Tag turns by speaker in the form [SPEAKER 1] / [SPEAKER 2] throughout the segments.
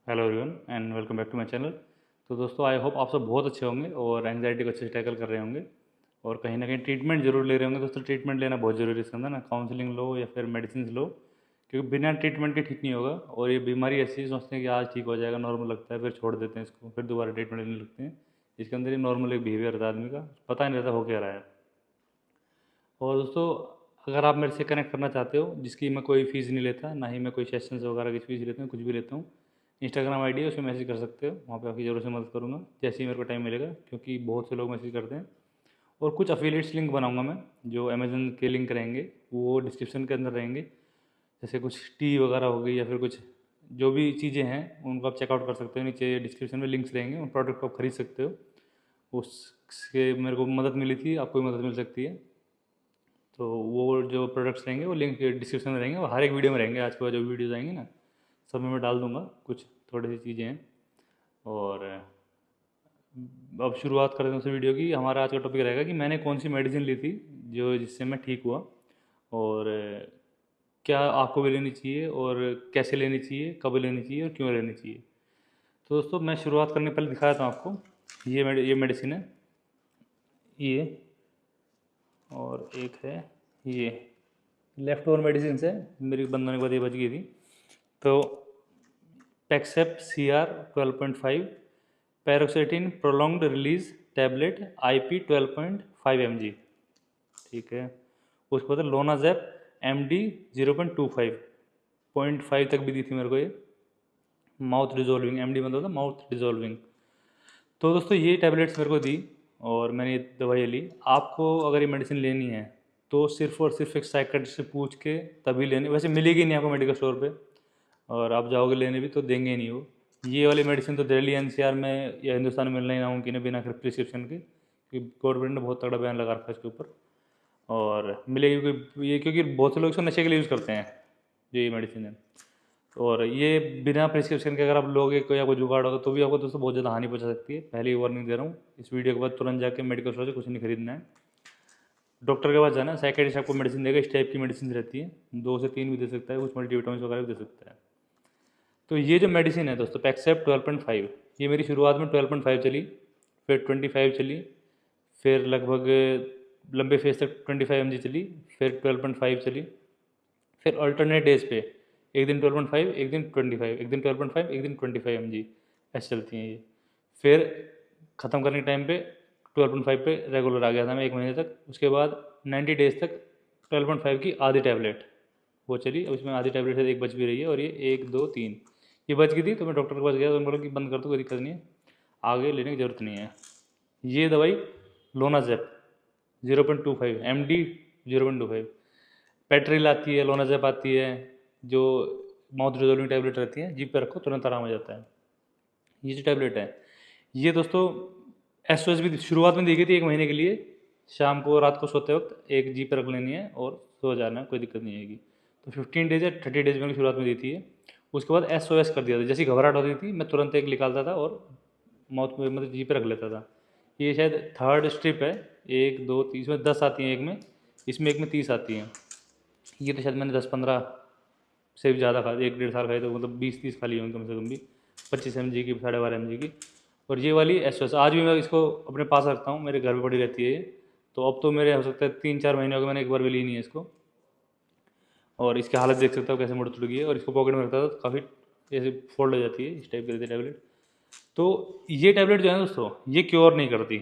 [SPEAKER 1] Hello everyone and welcome back to my channel. तो दोस्तों I hope आप सब बहुत अच्छे होंगे और एंजाइटी को अच्छे से टैकल कर रहे होंगे और कहीं ना कहीं ट्रीटमेंट जरूर ले रहे होंगे। दोस्तों ट्रीटमेंट लेना बहुत ज़रूरी है इसके अंदर ना, काउंसलिंग लो या फिर मेडिसिन लो, क्योंकि बिना ट्रीटमेंट के ठीक नहीं होगा। और ये बीमारी ऐसी है, सोचते हैं कि आज ठीक हो जाएगा, नॉर्मल लगता है, फिर छोड़ देते हैं इसको, फिर दोबारा ट्रीटमेंट लेने लगते हैं। इसके अंदर ये नॉर्मल एक बिहेवियर रहता है आदमी का, पता नहीं रहता हो क्या रहा है। और दोस्तों अगर आप मेरे से कनेक्ट करना चाहते हो, जिसकी मैं कोई फ़ीस नहीं लेता, ना ही मैं कोई सेशंस वगैरह की फ़ीस लेता हूँ, कुछ भी लेता हूँ, इंस्टाग्राम आईडी है, उसमें मैसेज कर सकते हो, वहाँ पे आपकी ज़रूर से मदद करूँगा जैसे ही मेरे को टाइम मिलेगा, क्योंकि बहुत से लोग मैसेज करते हैं। और कुछ अफिलिएट्स लिंक बनाऊँगा मैं, जो अमेजन के लिंक रहेंगे वो डिस्क्रिप्शन के अंदर रहेंगे। जैसे कुछ टी वगैरह हो गई या फिर कुछ जो भी चीज़ें हैं उनको आप चेकआउट कर सकते हो, नीचे डिस्क्रिप्शन में लिंक्स रहेंगे, उन प्रोडक्ट को आप खरीद सकते हो। उससे मेरे को मदद मिली थी, आपको भी मदद मिल सकती है। तो वो जो प्रोडक्ट्स रहेंगे वो लिंक डिस्क्रिप्शन में रहेंगे, वो हर एक वीडियो में रहेंगे। आज के बाद जो वीडियोज़ आएंगी ना, सब में मैं डाल दूंगा, कुछ थोड़ी सी चीज़ें हैं। और अब शुरुआत करते हैं उस वीडियो की। हमारा आज का टॉपिक रहेगा कि मैंने कौन सी मेडिसिन ली थी जो जिससे मैं ठीक हुआ, और क्या आपको भी लेनी चाहिए, और कैसे लेनी चाहिए, कब लेनी चाहिए और क्यों लेनी चाहिए। तो दोस्तों मैं शुरुआत करने पहले दिखाया था आपको, ये मेडिसिन है ये, और एक है ये। लेफ्ट ओवर मेडिसिन है, मेरी बंद होने के बाद ये बच गई थी। तो Pexep CR 12.5, paroxetine prolonged release tablet IP 12.5 mg, ठीक है। उसके बाद लोनाजेप MD 0.25, 0.5 तक भी दी थी मेरे को ये। माउथ डिजोल्विंग, MD मतलब था माउथ डिजोल्विंग। तो दोस्तों ये टैबलेट्स मेरे को दी और मैंने ये दवाई ली। आपको अगर ये मेडिसिन लेनी है तो सिर्फ और सिर्फ एक साइकियाट्रिस्ट से पूछ के तभी लेनी, वैसे मिलेगी नहीं आपको मेडिकल स्टोर पे, और आप जाओगे लेने भी तो देंगे ही नहीं वो। ये वाली मेडिसिन तो दिल्ली NCR में या हिंदुस्तान में मिलना ही नामुमकिन है बिना प्रिस्क्रिप्शन के, क्योंकि गवर्नमेंट ने बहुत तगड़ा बैन लगा रखा है इसके ऊपर। और मिलेगी क्योंकि ये, क्योंकि बहुत से लोग इसको नशे के लिए यूज़ करते हैं, जो ये मेडिसिन है। और ये बिना प्रिस्क्रिप्शन के अगर आप लोगे, कोई आपको जुगाड़ होगा तो भी आपको दोस्तों बहुत ज़्यादा हानि पहुंचा सकती है। पहले ही वार्निंग दे रहा हूँ, इस वीडियो के बाद तुरंत जाके मेडिकल स्टोर से कुछ नहीं खरीदना है, डॉक्टर के पास जाना। साइकेट्रिस्ट आपको मेडिसिन देगा, इस टाइप की मेडिसिन रहती है, 2 से 3 भी दे सकता है, कुछ मल्टीविटामिन वगैरह भी दे सकता है। तो ये जो मेडिसिन है दोस्तों पैक्सेप 12.5, ये मेरी शुरुआत में 12.5 चली, फिर 25 चली, फिर लगभग लंबे फेज तक 25 mg चली, फिर 12.5 चली, फिर अल्टरनेट डेज पे एक दिन 12.5, एक दिन 25, एक दिन 12.5, एक दिन 25 mg, ऐसे चलती हैं ये। फिर ख़त्म करने के टाइम पे 12.5 पे रेगुलर आ गया था मैं 1 महीने तक। उसके बाद 90 डेज तक 12.5 की आधी टैबलेट वो चली। अब इसमें आधी टैबलेट से एक बच भी रही है, और ये 1 2 3 ये बच गई थी। तो मैं डॉक्टर के पास गया तो उन्होंने बोला कि बंद कर दो, कोई दिक्कत नहीं है, आगे लेने की ज़रूरत नहीं है। ये दवाई लोनाजेप 0.25 MD 0.25, पेट्रिल आती है, लोनाजेप आती है, जो माउथ रिजोल्विंग टैबलेट रहती है, जीप पे रखो तुरंत आराम हो जाता है। ये जो टैबलेट है ये दोस्तों SOS भी शुरुआत में दी गई थी 1 महीने के लिए, शाम को रात को सोते वक्त एक जीप पे रख लेनी है और सो जाना है, कोई दिक्कत नहीं आएगी। तो 15 डेज या 30 डेज में शुरुआत में दी थी ये। उसके बाद SOS कर दिया था, जैसी घबराहट होती थी मैं तुरंत एक निकालता था और माउथ में मतलब जीप पे रख लेता था। ये शायद थर्ड स्ट्रिप है, 1 2 3, इसमें 10 आती हैं एक में, इसमें एक में 30 आती हैं। ये तो शायद मैंने 10 15 से भी ज़्यादा खा, 1 1.5 साल खाई, तो मतलब 20 30 खा ली होंगी कम से कम भी, 25 mg की, 12.5 mg की। और ये वाली SOS आज भी मैं इसको अपने पास रखता हूँ, मेरे घर पे पड़ी रहती है ये। तो अब तो मेरे हो सकता है 3 4 महीने हो गए मैंने एक बार भी ली नहीं है इसको। और इसकी हालत देख सकता हूँ कैसे मुड़ चुकी है, और इसको पॉकेट में रखता था तो काफ़ी ऐसे फोल्ड हो जाती है, इस टाइप की रहती है टैबलेट। तो ये टैबलेट जो है दोस्तों ये क्योर नहीं करती,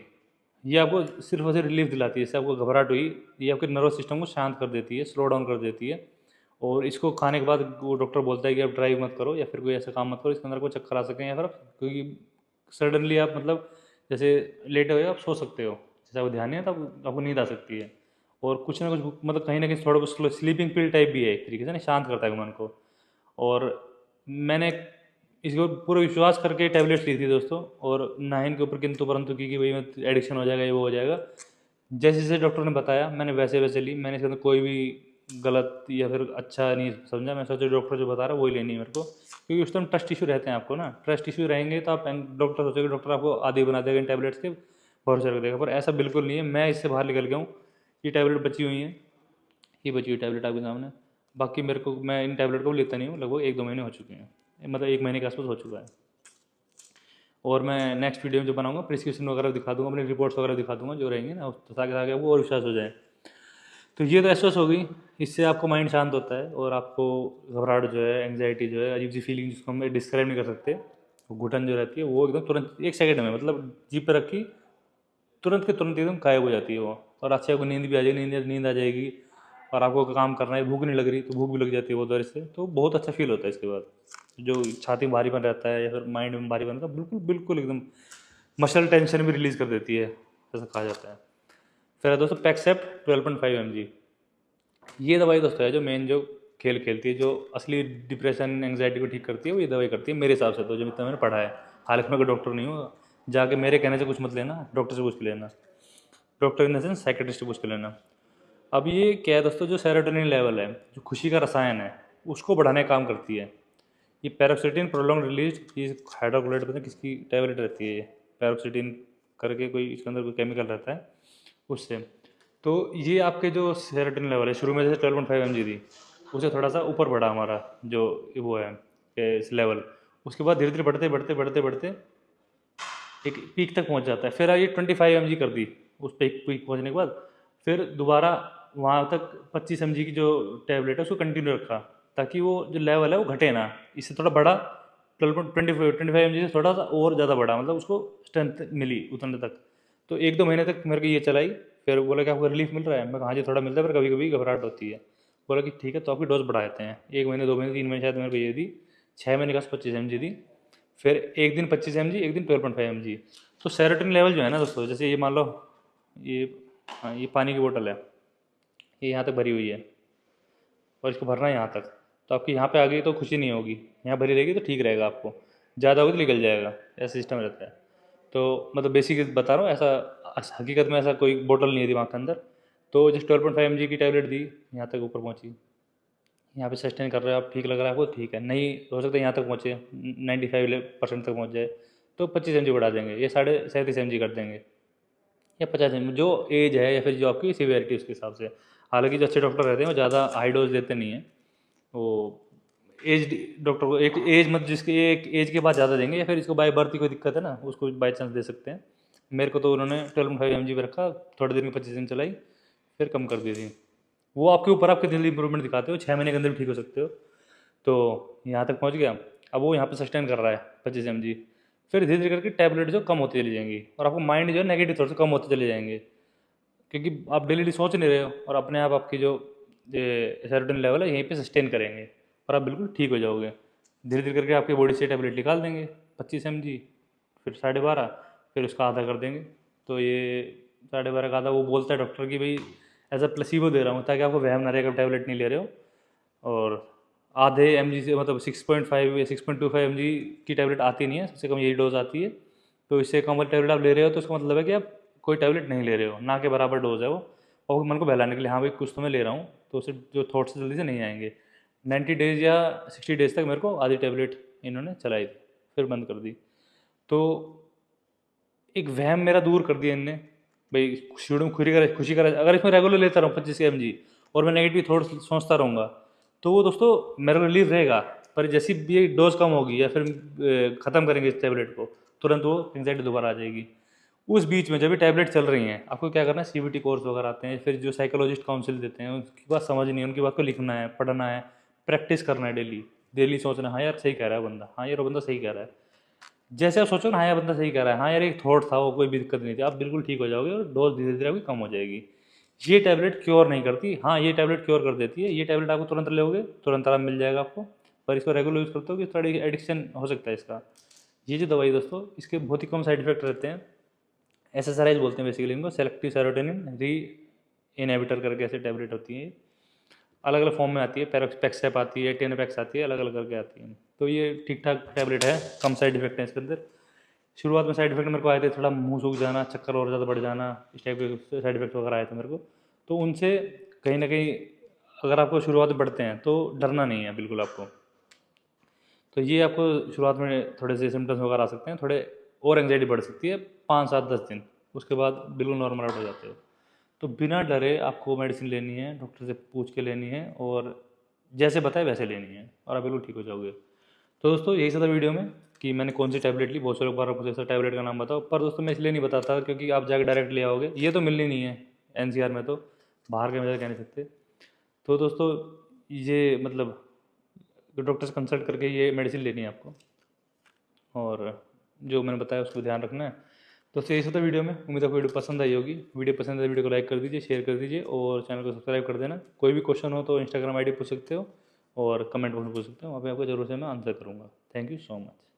[SPEAKER 1] ये आपको सिर्फ और सिर्फ रिलीफ दिलाती है। इससे आपको घबराहट हुई, ये आपके नर्वस सिस्टम को शांत कर देती है, स्लो डाउन कर देती है। और इसको खाने के बाद वो डॉक्टर बोलता है कि आप ड्राइव मत करो या फिर कोई ऐसा काम मत करो इसके अंदर कोई चक्कर आ सकें, या फिर क्योंकि सडनली आप मतलब जैसे लेटे हुए आप सो सकते हो, जैसे आपको ध्यान नहीं है तब आपको नींद आ सकती है। और कुछ ना कुछ मतलब कहीं ना कहीं थोड़ा बहुत स्लीपिंग पिल टाइप भी है एक तरीके से ना, शांत करता है मन को। और मैंने इसके ऊपर पूरा विश्वास करके टैबलेट्स ली थी दोस्तों, और ना इनके ऊपर किंतु परंतु की कि भाई मैं एडिक्शन हो जाएगा, ये वो हो जाएगा। जैसे जैसे डॉक्टर ने बताया मैंने वैसे वैसे ली, मैंने इसके अंदर कोई भी गलत या फिर अच्छा नहीं समझा। मैं सोचा डॉक्टर जो बता रहा है वही लेनी है मेरे को, क्योंकि उस टाइम ट्रस्ट इशू रहते हैं आपको ना, ट्रस्ट इशू रहेंगे तो आप डॉक्टर सोचेगा डॉक्टर आपको आदी बना देगा इन टैबलेट्स के, भरोसा रख देगा, पर ऐसा बिल्कुल नहीं है। मैं इससे बाहर निकल गया हूँ। ये टैबलेट बची हुई हैं, ये बची हुई टैबलेट आपके सामने। बाकी मेरे को, मैं इन टैबलेट को लेता नहीं हूँ, लगभग 1 2 महीने हो चुके हैं। मतलब 1 महीने के आसपास हो चुका है। और मैं नेक्स्ट वीडियो में जो बनाऊंगा प्रिस्क्रिप्शन वगैरह दिखा दूंगा, अपनी रिपोर्ट्स वगैरह दिखा दूंगा जो रहेंगी ना, ताकि ताकि आपको और विश्वास हो जाए। तो ये तो एसओएस हो गई, इससे आपको माइंड शांत होता है और आपको घबराहट जो है, एंग्जाइटी जो है, अजीब सी फीलिंग जिसको हम डिस्क्राइब नहीं कर सकते, वो घुटन जो रहती है वो एकदम तुरंत 1 सेकंड में, मतलब जीप पर रखी तुरंत के तुरंत एकदम गायब हो जाती है वो। और अच्छे आपको नींद भी आ जाएगी, नींद आ जाएगी, और आपको काम करना है, भूख नहीं लग रही तो भूख भी लग जाती है वो दर से, तो बहुत अच्छा फील होता है इसके बाद। जो छाती में भारीपन रहता है या फिर माइंड में भारीपन रहता है, बिल्कुल बिल्कुल एकदम मसल टेंशन भी रिलीज़ कर देती है, ऐसा कहा जाता है। फिर है दोस्तों पैक्सेप्ट 12.5 mg। ये दवाई दोस्तों है जो मेन जो खेल खेलती है, जो असली डिप्रेशन एंग्जाइटी को ठीक करती है, वो ये दवाई करती है मेरे हिसाब से, तो जो जितना मैंने पढ़ा है। हालांकि मैं कोई डॉक्टर नहीं हूँ, जाके मेरे कहने से कुछ मत लेना, डॉक्टर से पूछ के लेना, doctor in the sense psychiatrist से पूछ के लेना। अब ये क्या है दोस्तों, जो सेरोटोनिन लेवल है, जो खुशी का रसायन है, उसको बढ़ाने का काम करती है। ये पैरोक्सिटिन प्रोलॉन्ग रिलीज, ये हाइड्रोक्लोराइड पता नहीं किसकी टैबलेट रहती है, ये पैरोक्सिटिन करके कोई इसके अंदर कोई केमिकल रहता है उससे। तो ये आपके जो सेरोटोनिन लेवल है, शुरू में जैसे 12.5 mg थी, उससे थोड़ा सा ऊपर बढ़ा हमारा जो वो है इस लेवल, उसके बाद धीरे धीरे बढ़ते बढ़ते बढ़ते बढ़ते एक पीक तक पहुंच जाता है। फिर ये 25 mg कर दी, उस पीक पीक पहुंचने के बाद फिर दोबारा वहाँ तक 25 mg की जो टैबलेट है उसको कंटिन्यू रखा, ताकि वो जो लेवल है वो घटे ना, इससे थोड़ा बड़ा 25 mg से थोड़ा सा और ज़्यादा बढ़ा, मतलब उसको स्ट्रेंथ मिली उतने तक। तो 1-2 महीने तक मेरे को ये चलाई। फिर बोला कि आपको रिलीफ मिल रहा है, मैं कहा हाँ जी थोड़ा मिलता है, पर कभी कभी घबराहट होती है। बोला कि ठीक है तो आपकी डोज बढ़ा देते हैं, 1 महीने 2 महीने 3 महीने शायद मेरे को ये दी, 6 महीने का 25 mg दी, फिर एक दिन 25 mg, एक दिन 12.5 mg। तो सेरोटोनिन लेवल जो है ना दोस्तों, जैसे ये मान लो ये, हाँ ये पानी की बोतल है, ये यहाँ तक भरी हुई है और इसको भरना है यहाँ तक, तो आपकी यहाँ पे आ गई तो खुशी नहीं होगी, यहाँ भरी रहेगी तो ठीक रहेगा, आपको ज़्यादा होगी तो निकल जाएगा, ऐसा सिस्टम रहता है। तो मतलब बेसिक बता रहा हूँ, ऐसा हकीकत में ऐसा कोई बोतल नहीं है दिमाग के अंदर। तो जिस 12.5 mg की टैबलेट दी, यहाँ तक ऊपर पहुँची, यहाँ पे सस्टेन कर रहे हो आप, ठीक लग रहा है आपको, ठीक है, नहीं हो सकता यहाँ तक पहुँचे 95% तक पहुँच जाए, तो 25 mg बढ़ा देंगे, ये 37.5 mg कर देंगे, या 50 mg, जो एज है या फिर जो आपकी सीवियरिटी उसके हिसाब से। हालांकि जो अच्छे डॉक्टर रहते हैं वो ज़्यादा हाई डोज देते नहीं हैं, वो एज डॉक्टर को एक एज मत जिसके एक एज के बाद ज़्यादा देंगे, या फिर इसको बाय बर्थ की कोई दिक्कत है ना उसको बाई चांस दे सकते हैं। मेरे को तो उन्होंने 12.5 mg पे रखा, थोड़े दिन में 25 दिन चलाई, फिर कम कर दी थी। वो आपके ऊपर, आपके जल्दी इंप्रूवमेंट दिखाते हो, 6 महीने के अंदर भी ठीक हो सकते हो। तो यहाँ तक पहुँच गया, अब वो यहाँ पे सस्टेन कर रहा है 25 mg। फिर धीरे धीरे करके टैबलेट जो कम होती चली जाएंगी, और आपको माइंड जो है नेगेटिव थॉट से कम होते चले जाएंगे, क्योंकि आप डेली सोच नहीं रहे हो, और अपने आप आपकी जो सेरोटोनिन लेवल है यहीं पे सस्टेन करेंगे, और आप बिल्कुल ठीक हो जाओगे। धीरे धीरे करके आपकी बॉडी से टैबलेट निकाल देंगे 25 mg, फिर 12.5, फिर उसका आधा कर देंगे। तो ये 12.5 का आधा, वो बोलता है डॉक्टर कि भाई एज अ प्लेसिबो दे रहा हूँ, ताकि आपको वहम ना रहे कि टैबलेट नहीं ले रहे हो। और आधे mg से, मतलब 6.5 या 6.25 mg की टैबलेट आती नहीं है, सबसे कम यही डोज आती है। तो इससे कम वाली टैबलेट आप ले रहे हो तो उसका मतलब है कि आप कोई टैबलेट नहीं ले रहे हो, ना के बराबर डोज है वो, और मन को बहलाने के लिए, हाँ भाई कुछ तो मैं ले रहा हूँ, तो उससे जो थॉट्स जल्दी से नहीं आएंगे। 90 डेज या 60 डेज तक मेरे को आधी टैबलेट इन्होंने चलाई थी, फिर बंद कर दी। तो एक वहम मेरा दूर कर दिया इनने, भाई शुरू में खुशी का अगर इसमें रेगुलर लेता रहूँ 25 mg, और मैं नेगेटिव थॉट सोचता रहूँगा, तो वो दोस्तों मेरा रिलीफ रहेगा। पर जैसी भी ये डोज कम होगी या फिर ख़त्म करेंगे इस टैबलेट को, तुरंत वो एंग्जाइटी दोबारा आ जाएगी। उस बीच में जब भी टैबलेट चल रही हैं, आपको क्या करना है, सीबीटी कोर्स वगैरह आते हैं, फिर जो साइकोलॉजिस्ट काउंसिल देते हैं, उनकी बात समझनी है, उनकी बात को लिखना है, पढ़ना है, प्रैक्टिस करना है डेली। डेली सोचना है, हाँ यार सही कह रहा है बंदा, हाँ यार वो बंदा सही कह रहा है। जैसे आप सोचो ना, हाँ यार बंदा सही कह रहा है, हाँ यार एक थॉट था वो, कोई भी दिक्कत नहीं थी, आप बिल्कुल ठीक हो जाओगे, और डोज धीरे धीरे आपकी कम हो जाएगी। ये टैबलेट क्योर नहीं करती, हाँ ये टैबलेट क्योर कर देती है। ये टैबलेट आपको तुरंत लोगे तुरंत आराम मिल जाएगा आपको, पर इसको रेगुलर यूज़ करते हो कि थोड़ा एडिक्शन हो सकता है इसका। ये जो दवाई दोस्तों, इसके बहुत ही कम साइड इफेक्ट रहते हैं। एसएसआरआईज बोलते हैं बेसिकली इनको, सेलेक्टिव सेरोटोनिन री इनहिबिटर करके ऐसे टैबलेट होती है। अलग अलग फॉर्म में आती है, पैक्सेप आती है, टेनपैक्स आती है, अलग अलग करके आती है। तो ये ठीक ठाक टैबलेट है, कम साइड इफेक्ट है इसके अंदर। शुरुआत में साइड इफेक्ट मेरे को आए थे, थोड़ा मुंह सूख जाना, चक्कर और ज़्यादा बढ़ जाना, इस टाइप के साइड इफेक्ट वगैरह आए थे मेरे को। तो उनसे कहीं ना कहीं, अगर आपको शुरुआत में बढ़ते हैं तो डरना नहीं है बिल्कुल आपको। तो ये आपको शुरुआत में थोड़े से सिम्टम्स वगैरह आ सकते हैं, थोड़े और एंग्जाइटी बढ़ सकती है 5-7-10 दिन, उसके बाद बिल्कुल नॉर्मल आउट हो जाते हो। तो बिना डरे आपको मेडिसिन लेनी है, डॉक्टर से पूछ के लेनी है, और जैसे बताए वैसे लेनी है, और आप बिल्कुल ठीक हो जाओगे। तो दोस्तों यही था वीडियो में कि मैंने कौन सी टैबलेट ली। बहुत से लोग बार बार पूछते हैं सर टैबलेट का नाम बताओ, पर दोस्तों मैं इसलिए नहीं बताता क्योंकि आप जाकर डायरेक्ट ले आओगे, ये तो मिलनी नहीं है एनसीआर में, तो बाहर के मेजर कह नहीं सकते। तो दोस्तों ये मतलब डॉक्टर से कंसल्ट करके ये मेडिसिन लेनी है आपको, और जो मैंने बताया उसको ध्यान रखना है। तो यही था वीडियो में, उम्मीद है वीडियो पसंद आई होगी। वीडियो पसंद है वीडियो को लाइक कर दीजिए, शेयर कर दीजिए और चैनल को सब्सक्राइब कर देना। कोई भी क्वेश्चन हो तो इंस्टाग्राम आईडी पूछ सकते हो और कमेंट बॉक्स में पूछ सकते हो, वहाँ पे आपको जरूर से मैं आंसर करूँगा। Thank you so much.